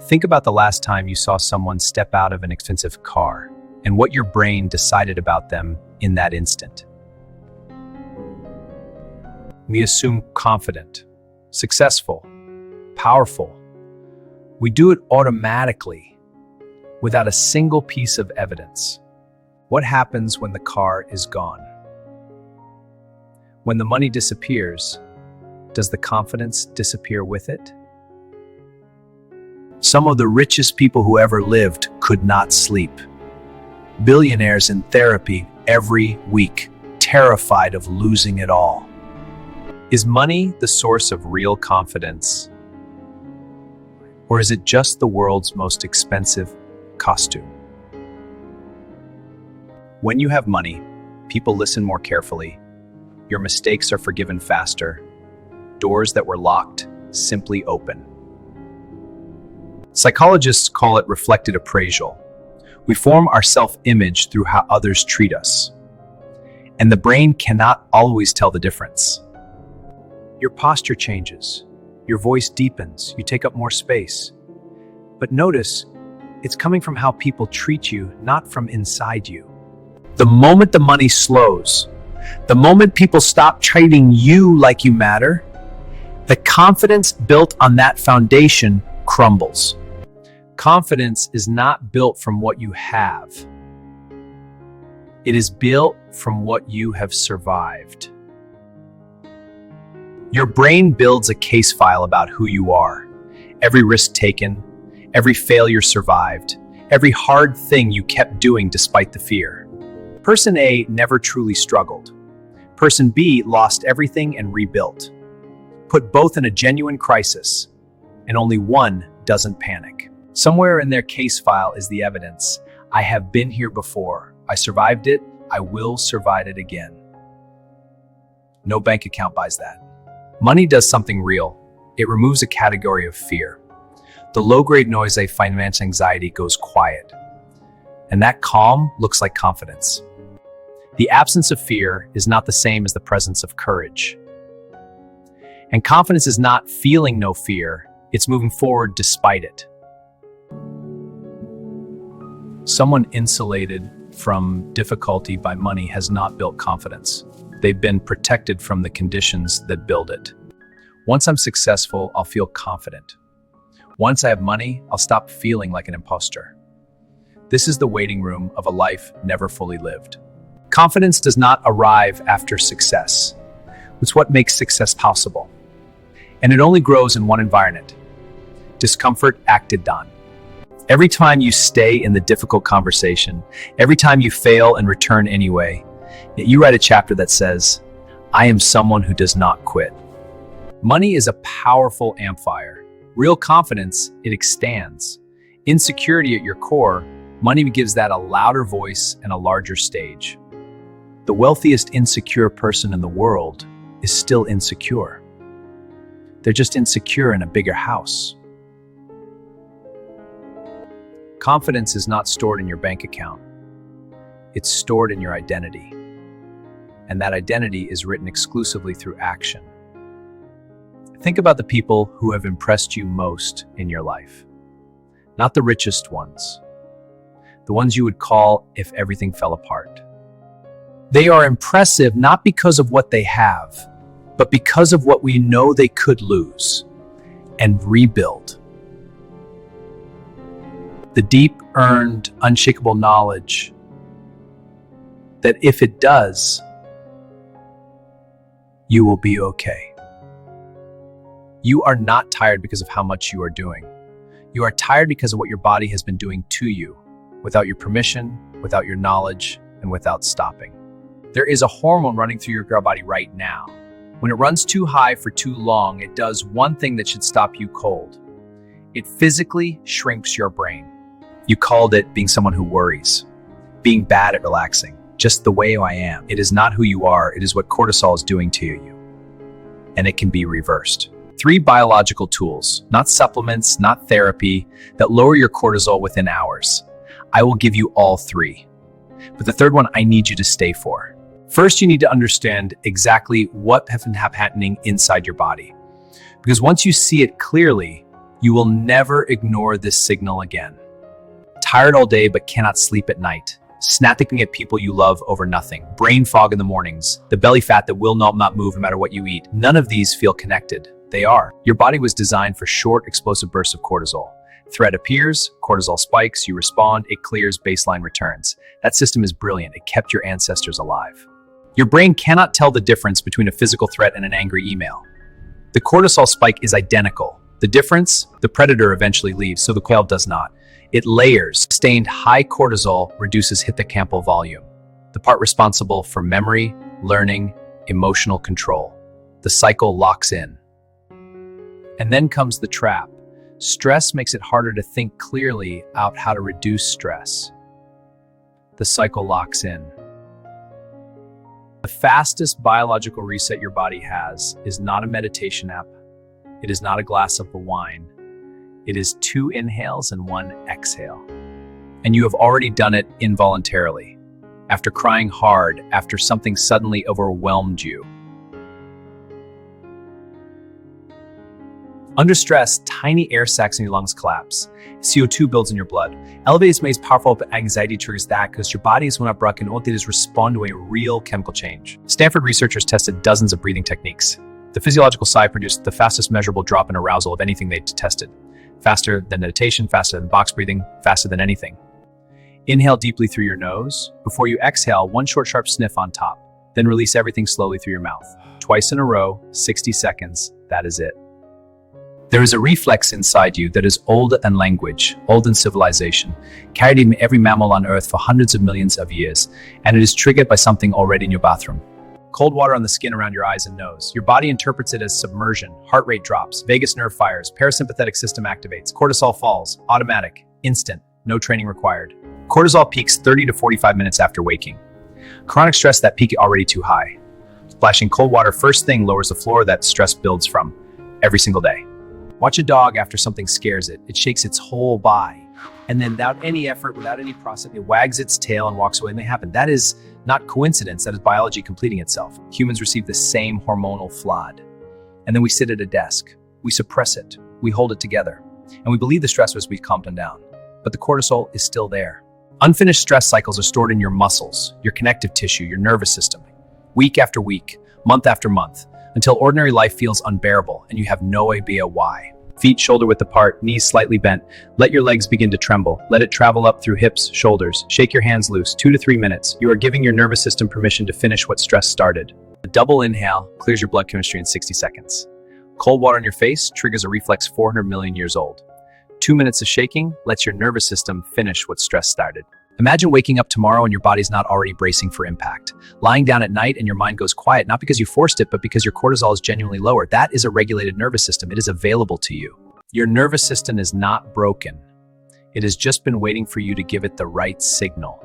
Think about the last time you saw someone step out of an expensive car and what your brain decided about them in that instant. We assume confident, successful, powerful. We do it automatically without a single piece of evidence. What happens when the car is gone? When the money disappears, does the confidence disappear with it? Some of the richest people who ever lived could not sleep. Billionaires in therapy every week, terrified of losing it all. Is money the source of real confidence? Or is it just the world's most expensive costume? When you have money, people listen more carefully. Your mistakes are forgiven faster. Doors that were locked simply open. Psychologists call it reflected appraisal. We form our self-image through how others treat us. And the brain cannot always tell the difference. Your posture changes. Your voice deepens. You take up more space. But notice, it's coming from how people treat you, not from inside you. The moment the money slows, the moment people stop treating you like you matter, the confidence built on that foundation crumbles. Confidence is not built from what you have. It is built from what you have survived. Your brain builds a case file about who you are. Every risk taken, every failure survived, every hard thing you kept doing despite the fear. Person A never truly struggled. Person B lost everything and rebuilt. Put both in a genuine crisis, and only one doesn't panic. Somewhere in their case file is the evidence. I have been here before. I survived it. I will survive it again. No bank account buys that. Money does something real. It removes a category of fear. The low-grade noise of financial anxiety goes quiet. And that calm looks like confidence. The absence of fear is not the same as the presence of courage. And confidence is not feeling no fear. It's moving forward despite it. Someone insulated from difficulty by money has not built confidence. They've been protected from the conditions that build it. Once I'm successful, I'll feel confident. Once I have money, I'll stop feeling like an imposter. This is the waiting room of a life never fully lived. Confidence does not arrive after success. It's what makes success possible. And it only grows in one environment: discomfort acted on. Every time you stay in the difficult conversation, every time you fail and return anyway, you write a chapter that says, I am someone who does not quit. Money is a powerful amplifier. Real confidence, it expands. Insecurity at your core, money gives that a louder voice and a larger stage. The wealthiest insecure person in the world is still insecure. They're just insecure in a bigger house. Confidence is not stored in your bank account. It's stored in your identity. And that identity is written exclusively through action. Think about the people who have impressed you most in your life. Not the richest ones. The ones you would call if everything fell apart. They are impressive not because of what they have, but because of what we know they could lose and rebuild. The deep, earned, unshakable knowledge that if it does, you will be okay. You are not tired because of how much you are doing. You are tired because of what your body has been doing to you, without your permission, without your knowledge, and without stopping. There is a hormone running through your body right now. When it runs too high for too long, it does one thing that should stop you cold. It physically shrinks your brain. You called it being someone who worries, being bad at relaxing, just the way I am. It is not who you are, it is what cortisol is doing to you. And it can be reversed. 3 biological tools, not supplements, not therapy, that lower your cortisol within hours. I will give you all 3. But the third one I need you to stay for. First, you need to understand exactly what has been happening inside your body. Because once you see it clearly, You will never ignore this signal again. Tired all day but cannot sleep at night. Snapping at people you love over nothing. Brain fog in the mornings. The belly fat that will not move no matter what you eat. None of these feel connected. They are. Your body was designed for short, explosive bursts of cortisol. Threat appears, cortisol spikes, you respond, it clears, baseline returns. That system is brilliant. It kept your ancestors alive. Your brain cannot tell the difference between a physical threat and an angry email. The cortisol spike is identical. The difference? The predator eventually leaves, so the quail does not. It layers. Sustained high cortisol reduces hippocampal volume, the part responsible for memory, learning, emotional control. The cycle locks in. And then comes the trap. Stress makes it harder to think clearly out how to reduce stress. The cycle locks in. The fastest biological reset your body has is not a meditation app. It is not a glass of wine. It is 2 inhales and 1 exhale. And you have already done it involuntarily, after crying hard, after something suddenly overwhelmed you. Under stress, tiny air sacs in your lungs collapse. CO2 builds in your blood. Elevated is powerful, but anxiety triggers that because your body is not broken. All it did is respond to a real chemical change. Stanford researchers tested dozens of breathing techniques. The physiological sigh produced the fastest measurable drop in arousal of anything they tested. Faster than meditation, faster than box breathing, faster than anything. Inhale deeply through your nose. Before you exhale, 1 short, sharp sniff on top. Then release everything slowly through your mouth. Twice in a row, 60 seconds. That is it. There is a reflex inside you that is older than language, older than civilization, carried in every mammal on Earth for hundreds of millions of years, and it is triggered by something already in your bathroom. Cold water on the skin around your eyes and nose. Your body interprets it as submersion, heart rate drops, vagus nerve fires, parasympathetic system activates, cortisol falls, automatic, instant, no training required. Cortisol peaks 30 to 45 minutes after waking. Chronic stress, that peak already too high. Splashing cold water first thing lowers the floor that stress builds from every single day. Watch a dog after something scares it. It shakes its whole body. And then without any effort, without any process, it wags its tail and walks away and they happen. That is not coincidence, that is biology completing itself. Humans receive the same hormonal flood. And then we sit at a desk. We suppress it. We hold it together. And we believe the stressors we've calmed them down. But the cortisol is still there. Unfinished stress cycles are stored in your muscles, your connective tissue, your nervous system. Week after week, month after month, until ordinary life feels unbearable and you have no idea why. Feet shoulder width apart, knees slightly bent. Let your legs begin to tremble. Let it travel up through hips, shoulders. Shake your hands loose, 2 to 3 minutes. You are giving your nervous system permission to finish what stress started. A double inhale clears your blood chemistry in 60 seconds. Cold water on your face triggers a reflex 400 million years old. 2 minutes of shaking lets your nervous system finish what stress started. Imagine waking up tomorrow and your body's not already bracing for impact. Lying down at night and your mind goes quiet, not because you forced it, but because your cortisol is genuinely lower. That is a regulated nervous system. It is available to you. Your nervous system is not broken. It has just been waiting for you to give it the right signal.